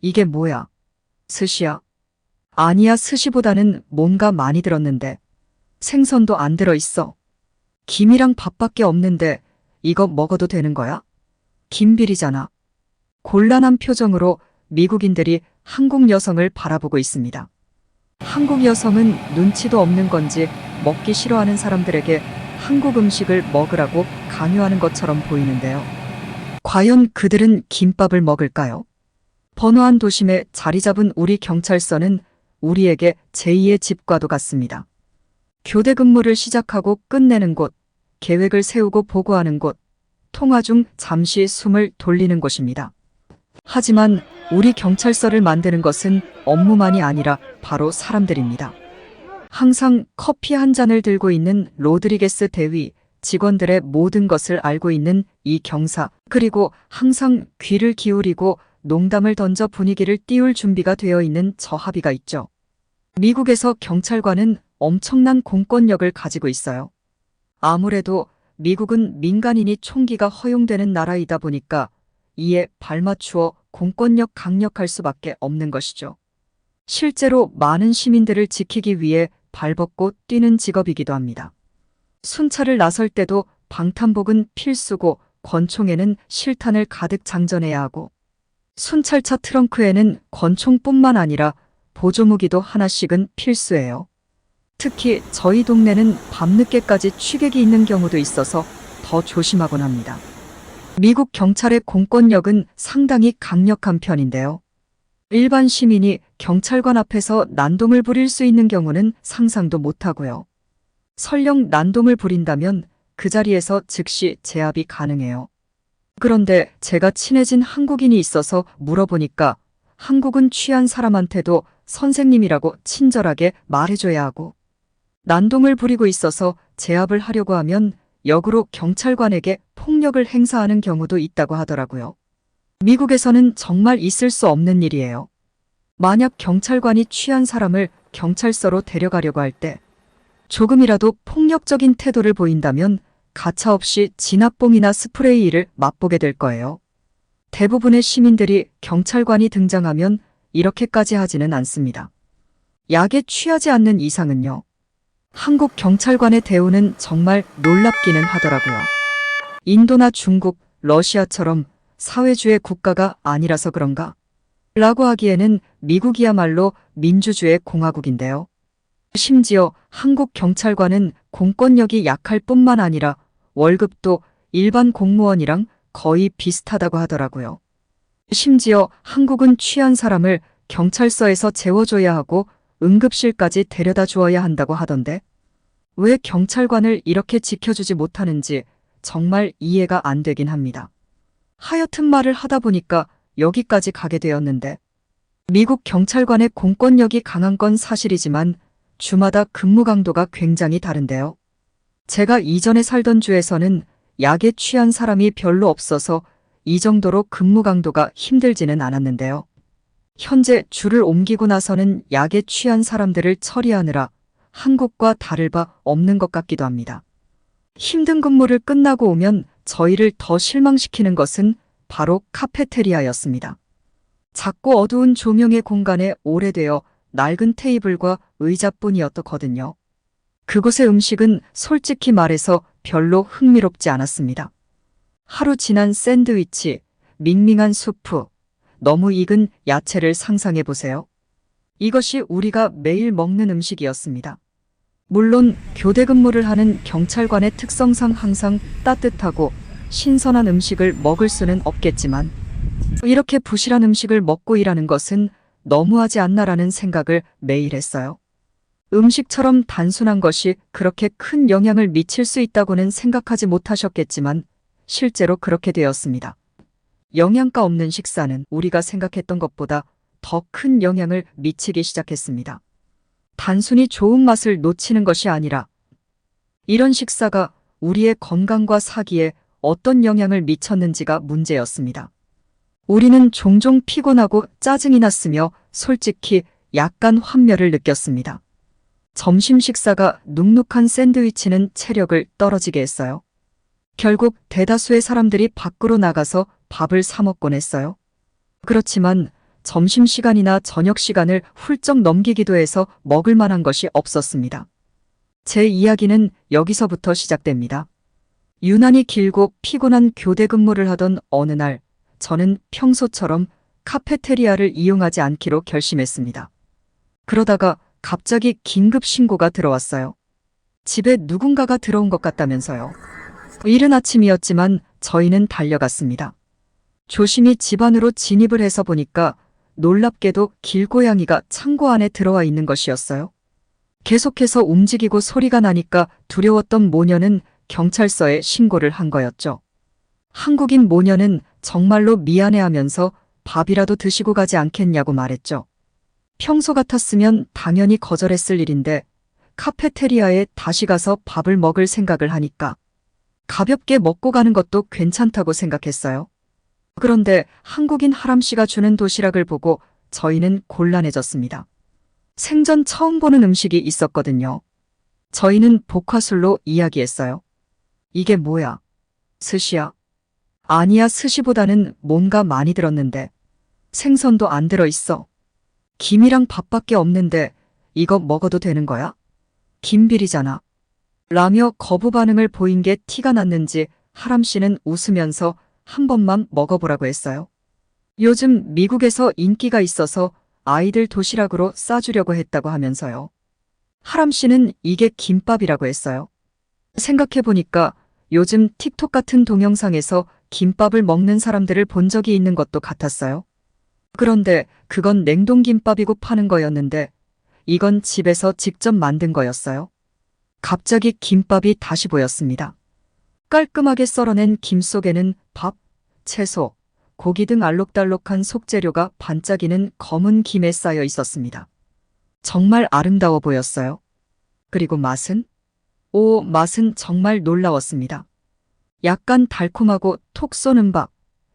이게 뭐야? 스시야? 아니야, 스시보다는 뭔가 많이 들었는데. 생선도 안 들어있어. 김이랑 밥밖에 없는데 이거 먹어도 되는 거야? 김비리잖아. 곤란한 표정으로 미국인들이 한국 여성을 바라보고 있습니다. 한국 여성은 눈치도 없는 건지 먹기 싫어하는 사람들에게 한국 음식을 먹으라고 강요하는 것처럼 보이는데요. 과연 그들은 김밥을 먹을까요? 번화한 도심에 자리 잡은 우리 경찰서는 우리에게 제2의 집과도 같습니다. 교대 근무를 시작하고 끝내는 곳, 계획을 세우고 보고하는 곳, 통화 중 잠시 숨을 돌리는 곳입니다. 하지만 우리 경찰서를 만드는 것은 업무만이 아니라 바로 사람들입니다. 항상 커피 한 잔을 들고 있는 로드리게스 대위, 직원들의 모든 것을 알고 있는 이 경사, 그리고 항상 귀를 기울이고 농담을 던져 분위기를 띄울 준비가 되어 있는 저 하비가 있죠. 미국에서 경찰관은 엄청난 공권력을 가지고 있어요. 아무래도 미국은 민간인이 총기가 허용되는 나라이다 보니까 이에 발맞추어 공권력 강력할 수밖에 없는 것이죠. 실제로 많은 시민들을 지키기 위해 발벗고 뛰는 직업이기도 합니다. 순찰을 나설 때도 방탄복은 필수고 권총에는 실탄을 가득 장전해야 하고 순찰차 트렁크에는 권총뿐만 아니라 보조무기도 하나씩은 필수예요. 특히 저희 동네는 밤늦게까지 취객이 있는 경우도 있어서 더 조심하곤 합니다. 미국 경찰의 공권력은 상당히 강력한 편인데요. 일반 시민이 경찰관 앞에서 난동을 부릴 수 있는 경우는 상상도 못하고요. 설령 난동을 부린다면 그 자리에서 즉시 제압이 가능해요. 그런데 제가 친해진 한국인이 있어서 물어보니까 한국은 취한 사람한테도 선생님이라고 친절하게 말해줘야 하고 난동을 부리고 있어서 제압을 하려고 하면 역으로 경찰관에게 폭력을 행사하는 경우도 있다고 하더라고요. 미국에서는 정말 있을 수 없는 일이에요. 만약 경찰관이 취한 사람을 경찰서로 데려가려고 할 때 조금이라도 폭력적인 태도를 보인다면 가차없이 진압봉이나 스프레이를 맛보게 될 거예요. 대부분의 시민들이 경찰관이 등장하면 이렇게까지 하지는 않습니다. 약에 취하지 않는 이상은요. 한국 경찰관의 대우는 정말 놀랍기는 하더라고요. 인도나 중국, 러시아처럼 사회주의 국가가 아니라서 그런가? 라고 하기에는 미국이야말로 민주주의 공화국인데요. 심지어 한국 경찰관은 공권력이 약할 뿐만 아니라 월급도 일반 공무원이랑 거의 비슷하다고 하더라고요. 심지어 한국은 취한 사람을 경찰서에서 재워줘야 하고 응급실까지 데려다 주어야 한다고 하던데 왜 경찰관을 이렇게 지켜주지 못하는지 정말 이해가 안 되긴 합니다. 하여튼 말을 하다 보니까 여기까지 가게 되었는데 미국 경찰관의 공권력이 강한 건 사실이지만 주마다 근무 강도가 굉장히 다른데요. 제가 이전에 살던 주에서는 약에 취한 사람이 별로 없어서 이 정도로 근무 강도가 힘들지는 않았는데요. 현재 주를 옮기고 나서는 약에 취한 사람들을 처리하느라 한국과 다를 바 없는 것 같기도 합니다. 힘든 근무를 끝나고 오면 저희를 더 실망시키는 것은 바로 카페테리아였습니다. 작고 어두운 조명의 공간에 오래되어 낡은 테이블과 의자뿐이었거든요. 그곳의 음식은 솔직히 말해서 별로 흥미롭지 않았습니다. 하루 지난 샌드위치, 밍밍한 수프, 너무 익은 야채를 상상해 보세요. 이것이 우리가 매일 먹는 음식이었습니다. 물론 교대 근무를 하는 경찰관의 특성상 항상 따뜻하고 신선한 음식을 먹을 수는 없겠지만 이렇게 부실한 음식을 먹고 일하는 것은 너무하지 않나라는 생각을 매일 했어요. 음식처럼 단순한 것이 그렇게 큰 영향을 미칠 수 있다고는 생각하지 못하셨겠지만 실제로 그렇게 되었습니다. 영양가 없는 식사는 우리가 생각했던 것보다 더 큰 영향을 미치기 시작했습니다. 단순히 좋은 맛을 놓치는 것이 아니라 이런 식사가 우리의 건강과 사기에 어떤 영향을 미쳤는지가 문제였습니다. 우리는 종종 피곤하고 짜증이 났으며 솔직히 약간 환멸을 느꼈습니다. 점심 식사가 눅눅한 샌드위치는 체력을 떨어지게 했어요. 결국 대다수의 사람들이 밖으로 나가서 밥을 사 먹곤 했어요. 그렇지만 점심시간이나 저녁시간을 훌쩍 넘기기도 해서 먹을 만한 것이 없었습니다. 제 이야기는 여기서부터 시작됩니다. 유난히 길고 피곤한 교대 근무를 하던 어느 날, 저는 평소처럼 카페테리아를 이용하지 않기로 결심했습니다. 그러다가 갑자기 긴급 신고가 들어왔어요. 집에 누군가가 들어온 것 같다면서요. 이른 아침이었지만 저희는 달려갔습니다. 조심히 집 안으로 진입을 해서 보니까 놀랍게도 길고양이가 창고 안에 들어와 있는 것이었어요. 계속해서 움직이고 소리가 나니까 두려웠던 모녀는 경찰서에 신고를 한 거였죠. 한국인 모녀는 정말로 미안해하면서 밥이라도 드시고 가지 않겠냐고 말했죠. 평소 같았으면 당연히 거절했을 일인데 카페테리아에 다시 가서 밥을 먹을 생각을 하니까 가볍게 먹고 가는 것도 괜찮다고 생각했어요. 그런데 한국인 하람 씨가 주는 도시락을 보고 저희는 곤란해졌습니다. 생전 처음 보는 음식이 있었거든요. 저희는 복화술로 이야기했어요. 이게 뭐야? 스시야? 아니야, 스시보다는 뭔가 많이 들었는데 생선도 안 들어있어. 김이랑 밥밖에 없는데 이거 먹어도 되는 거야? 김비리잖아. 라며 거부 반응을 보인 게 티가 났는지 하람 씨는 웃으면서 한 번만 먹어보라고 했어요. 요즘 미국에서 인기가 있어서 아이들 도시락으로 싸주려고 했다고 하면서요. 하람 씨는 이게 김밥이라고 했어요. 생각해보니까 요즘 틱톡 같은 동영상에서 김밥을 먹는 사람들을 본 적이 있는 것도 같았어요. 그런데 그건 냉동김밥이고 파는 거였는데 이건 집에서 직접 만든 거였어요. 갑자기 김밥이 다시 보였습니다. 깔끔하게 썰어낸 김 속에는 밥, 채소, 고기 등 알록달록한 속재료가 반짝이는 검은 김에 쌓여 있었습니다. 정말 아름다워 보였어요. 그리고 맛은? 맛은 정말 놀라웠습니다. 약간 달콤하고 톡 쏘는 밥,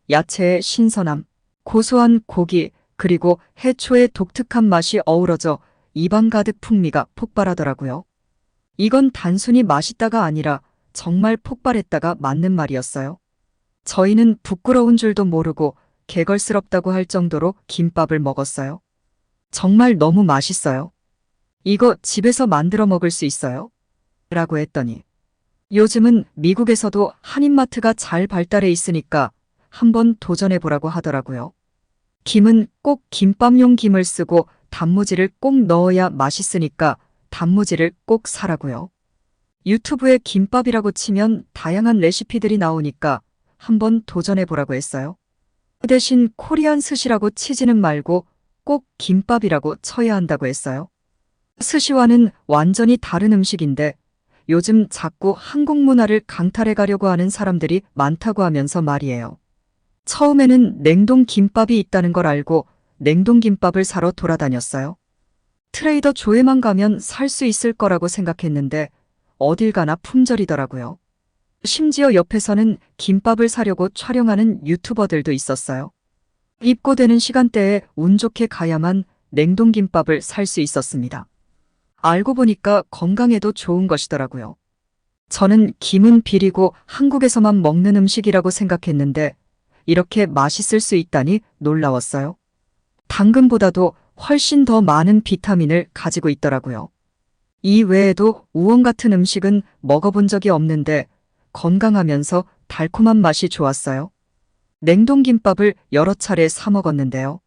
야채의 신선함, 고소한 고기, 그리고 해초의 독특한 맛이 어우러져 입안 가득 풍미가 폭발하더라고요. 이건 단순히 맛있다가 아니라 정말 폭발했다가 맞는 말이었어요. 저희는 부끄러운 줄도 모르고 개걸스럽다고 할 정도로 김밥을 먹었어요. 정말 너무 맛있어요. 이거 집에서 만들어 먹을 수 있어요? 라고 했더니 요즘은 미국에서도 한인마트가 잘 발달해 있으니까 한번 도전해 보라고 하더라고요. 김은 꼭 김밥용 김을 쓰고 단무지를 꼭 넣어야 맛있으니까 단무지를 꼭 사라고요. 유튜브에 김밥이라고 치면 다양한 레시피들이 나오니까 한번 도전해 보라고 했어요. 그 대신 코리안 스시라고 치지는 말고 꼭 김밥이라고 쳐야 한다고 했어요. 스시와는 완전히 다른 음식인데 요즘 자꾸 한국 문화를 강탈해 가려고 하는 사람들이 많다고 하면서 말이에요. 처음에는 냉동 김밥이 있다는 걸 알고 냉동 김밥을 사러 돌아다녔어요. 트레이더 조에만 가면 살 수 있을 거라고 생각했는데 어딜 가나 품절이더라고요. 심지어 옆에서는 김밥을 사려고 촬영하는 유튜버들도 있었어요. 입고되는 시간대에 운 좋게 가야만 냉동김밥을 살 수 있었습니다. 알고 보니까 건강에도 좋은 것이더라고요. 저는 김은 비리고 한국에서만 먹는 음식이라고 생각했는데 이렇게 맛있을 수 있다니 놀라웠어요. 당근보다도 훨씬 더 많은 비타민을 가지고 있더라고요. 이 외에도 우엉 같은 음식은 먹어본 적이 없는데 건강하면서 달콤한 맛이 좋았어요. 냉동김밥을 여러 차례 사 먹었는데요.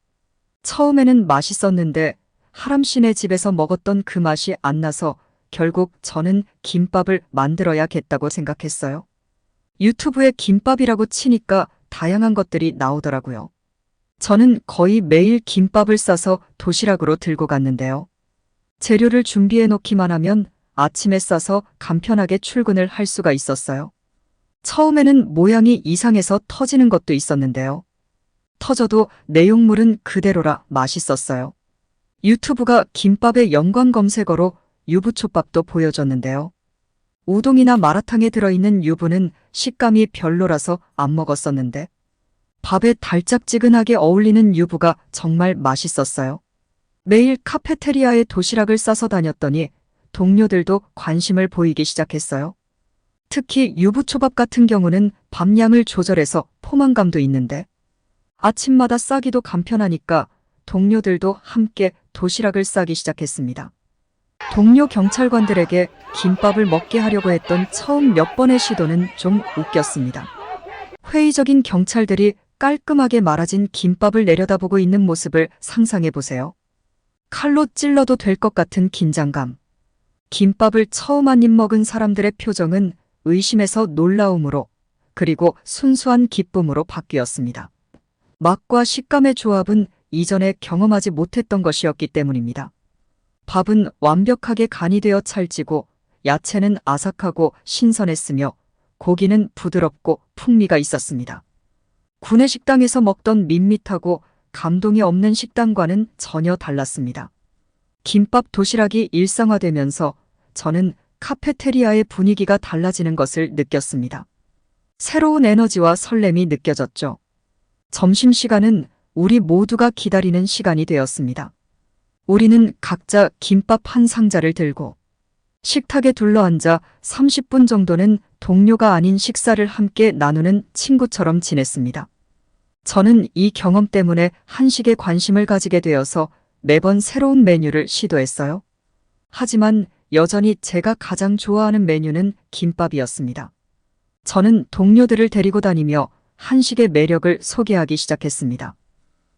처음에는 맛있었는데 하람 씨네 집에서 먹었던 그 맛이 안 나서 결국 저는 김밥을 만들어야겠다고 생각했어요. 유튜브에 김밥이라고 치니까 다양한 것들이 나오더라고요. 저는 거의 매일 김밥을 싸서 도시락으로 들고 갔는데요. 재료를 준비해 놓기만 하면 아침에 싸서 간편하게 출근을 할 수가 있었어요. 처음에는 모양이 이상해서 터지는 것도 있었는데요. 터져도 내용물은 그대로라 맛있었어요. 유튜브가 김밥의 연관 검색어로 유부초밥도 보여줬는데요. 우동이나 마라탕에 들어있는 유부는 식감이 별로라서 안 먹었었는데 밥에 달짝지근하게 어울리는 유부가 정말 맛있었어요. 매일 카페테리아에 도시락을 싸서 다녔더니 동료들도 관심을 보이기 시작했어요. 특히 유부초밥 같은 경우는 밥량을 조절해서 포만감도 있는데 아침마다 싸기도 간편하니까 동료들도 함께 도시락을 싸기 시작했습니다. 동료 경찰관들에게 김밥을 먹게 하려고 했던 처음 몇 번의 시도는 좀 웃겼습니다. 회의적인 경찰들이 깔끔하게 말아진 김밥을 내려다보고 있는 모습을 상상해 보세요. 칼로 찔러도 될 것 같은 긴장감. 김밥을 처음 한 입 먹은 사람들의 표정은 의심에서 놀라움으로, 그리고 순수한 기쁨으로 바뀌었습니다. 맛과 식감의 조합은 이전에 경험하지 못했던 것이었기 때문입니다. 밥은 완벽하게 간이 되어 찰지고, 야채는 아삭하고 신선했으며, 고기는 부드럽고 풍미가 있었습니다. 구내 식당에서 먹던 밋밋하고 감동이 없는 식당과는 전혀 달랐습니다. 김밥 도시락이 일상화되면서 저는 카페테리아의 분위기가 달라지는 것을 느꼈습니다. 새로운 에너지와 설렘이 느껴졌죠. 점심시간은 우리 모두가 기다리는 시간이 되었습니다. 우리는 각자 김밥 한 상자를 들고 식탁에 둘러앉아 30분 정도는 동료가 아닌 식사를 함께 나누는 친구처럼 지냈습니다. 저는 이 경험 때문에 한식에 관심을 가지게 되어서 매번 새로운 메뉴를 시도했어요. 하지만 여전히 제가 가장 좋아하는 메뉴는 김밥이었습니다. 저는 동료들을 데리고 다니며 한식의 매력을 소개하기 시작했습니다.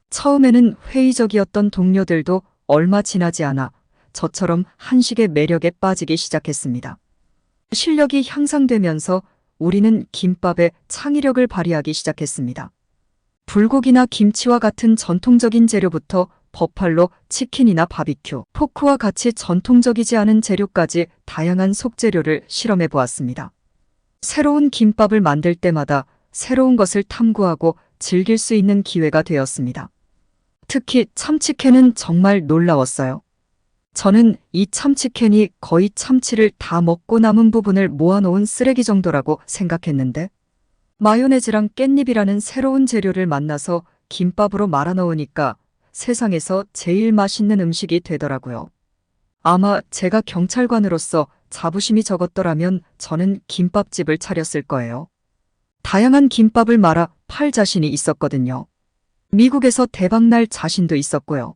처음에는 회의적이었던 동료들도 얼마 지나지 않아 저처럼 한식의 매력에 빠지기 시작했습니다. 실력이 향상되면서 우리는 김밥에 창의력을 발휘하기 시작했습니다. 불고기나 김치와 같은 전통적인 재료부터 버팔로 치킨이나 바비큐, 포크와 같이 전통적이지 않은 재료까지 다양한 속재료를 실험해 보았습니다. 새로운 김밥을 만들 때마다 새로운 것을 탐구하고 즐길 수 있는 기회가 되었습니다. 특히 참치캔은 정말 놀라웠어요. 저는 이 참치캔이 거의 참치를 다 먹고 남은 부분을 모아놓은 쓰레기 정도라고 생각했는데, 마요네즈랑 깻잎이라는 새로운 재료를 만나서 김밥으로 말아 넣으니까 세상에서 제일 맛있는 음식이 되더라고요. 아마 제가 경찰관으로서 자부심이 적었더라면 저는 김밥집을 차렸을 거예요. 다양한 김밥을 말아 팔 자신이 있었거든요. 미국에서 대박날 자신도 있었고요.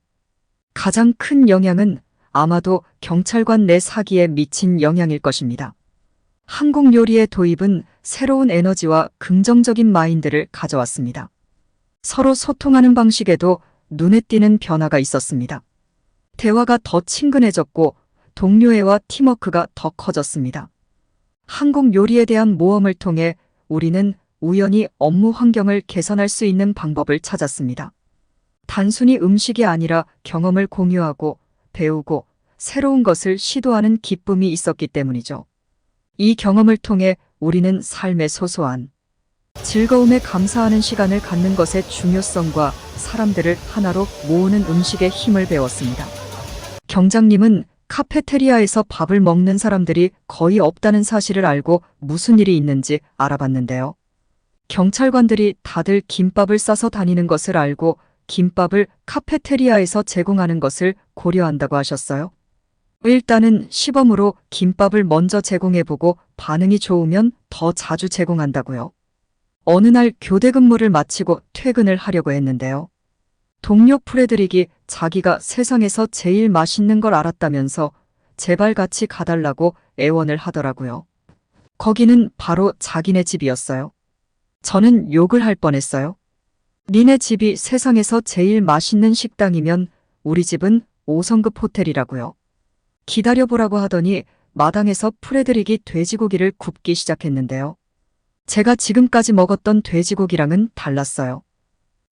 가장 큰 영향은 아마도 경찰관 내 사기에 미친 영향일 것입니다. 한국 요리의 도입은 새로운 에너지와 긍정적인 마인드를 가져왔습니다. 서로 소통하는 방식에도 눈에 띄는 변화가 있었습니다. 대화가 더 친근해졌고 동료애와 팀워크가 더 커졌습니다. 한국 요리에 대한 모험을 통해 우리는 우연히 업무 환경을 개선할 수 있는 방법을 찾았습니다. 단순히 음식이 아니라 경험을 공유하고 배우고 새로운 것을 시도하는 기쁨이 있었기 때문이죠. 이 경험을 통해 우리는 삶의 소소한 즐거움에 감사하는 시간을 갖는 것의 중요성과 사람들을 하나로 모으는 음식의 힘을 배웠습니다. 경장님은 카페테리아에서 밥을 먹는 사람들이 거의 없다는 사실을 알고 무슨 일이 있는지 알아봤는데요. 경찰관들이 다들 김밥을 싸서 다니는 것을 알고 김밥을 카페테리아에서 제공하는 것을 고려한다고 하셨어요. 일단은 시범으로 김밥을 먼저 제공해보고 반응이 좋으면 더 자주 제공한다고요. 어느 날 교대 근무를 마치고 퇴근을 하려고 했는데요. 동료 프레드릭이 자기가 세상에서 제일 맛있는 걸 알았다면서 제발 같이 가달라고 애원을 하더라고요. 거기는 바로 자기네 집이었어요. 저는 욕을 할 뻔했어요. 니네 집이 세상에서 제일 맛있는 식당이면 우리 집은 5성급 호텔이라고요. 기다려보라고 하더니 마당에서 프레드릭이 돼지고기를 굽기 시작했는데요. 제가 지금까지 먹었던 돼지고기랑은 달랐어요.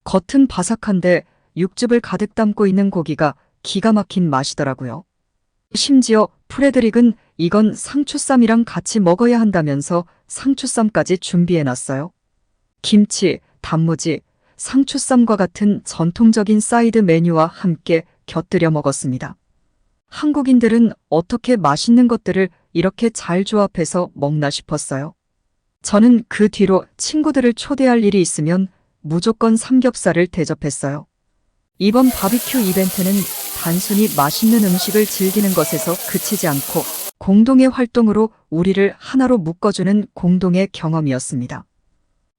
겉은 바삭한데 육즙을 가득 담고 있는 고기가 기가 막힌 맛이더라고요. 심지어 프레드릭은 이건 상추쌈이랑 같이 먹어야 한다면서 상추쌈까지 준비해놨어요. 김치, 단무지, 상추쌈과 같은 전통적인 사이드 메뉴와 함께 곁들여 먹었습니다. 한국인들은 어떻게 맛있는 것들을 이렇게 잘 조합해서 먹나 싶었어요. 저는 그 뒤로 친구들을 초대할 일이 있으면 무조건 삼겹살을 대접했어요. 이번 바비큐 이벤트는 단순히 맛있는 음식을 즐기는 것에서 그치지 않고 공동의 활동으로 우리를 하나로 묶어주는 공동의 경험이었습니다.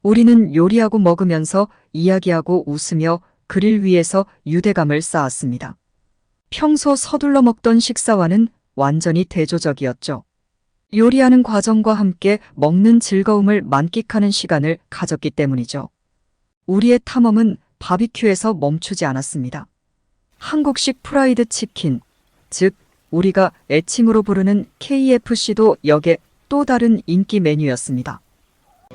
우리는 요리하고 먹으면서 이야기하고 웃으며 그릴 위에서 유대감을 쌓았습니다. 평소 서둘러 먹던 식사와는 완전히 대조적이었죠. 요리하는 과정과 함께 먹는 즐거움을 만끽하는 시간을 가졌기 때문이죠. 우리의 탐험은 바비큐에서 멈추지 않았습니다. 한국식 프라이드 치킨, 즉 우리가 애칭으로 부르는 KFC도 역의 또 다른 인기 메뉴였습니다.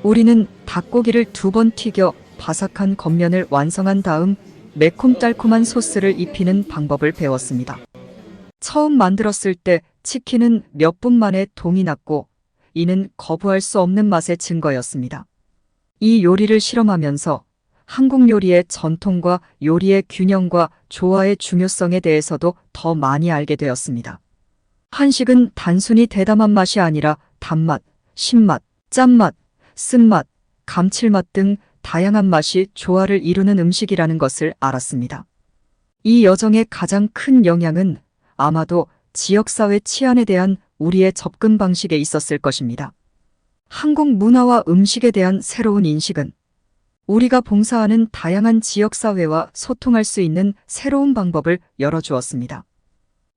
우리는 닭고기를 2번 튀겨 바삭한 겉면을 완성한 다음 매콤달콤한 소스를 입히는 방법을 배웠습니다. 처음 만들었을 때 치킨은 몇 분 만에 동이 났고 이는 거부할 수 없는 맛의 증거였습니다. 이 요리를 실험하면서 한국 요리의 전통과 요리의 균형과 조화의 중요성에 대해서도 더 많이 알게 되었습니다. 한식은 단순히 대담한 맛이 아니라 단맛, 신맛, 짠맛, 쓴맛, 감칠맛 등 다양한 맛이 조화를 이루는 음식이라는 것을 알았습니다. 이 여정의 가장 큰 영향은 아마도 지역사회 치안에 대한 우리의 접근 방식에 있었을 것입니다. 한국 문화와 음식에 대한 새로운 인식은 우리가 봉사하는 다양한 지역사회와 소통할 수 있는 새로운 방법을 열어주었습니다.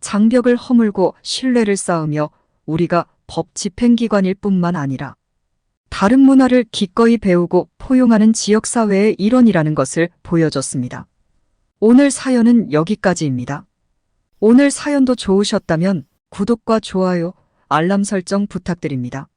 장벽을 허물고 신뢰를 쌓으며 우리가 법 집행기관일 뿐만 아니라 다른 문화를 기꺼이 배우고 포용하는 지역사회의 일원이라는 것을 보여줬습니다. 오늘 사연은 여기까지입니다. 오늘 사연도 좋으셨다면 구독과 좋아요, 알람 설정 부탁드립니다.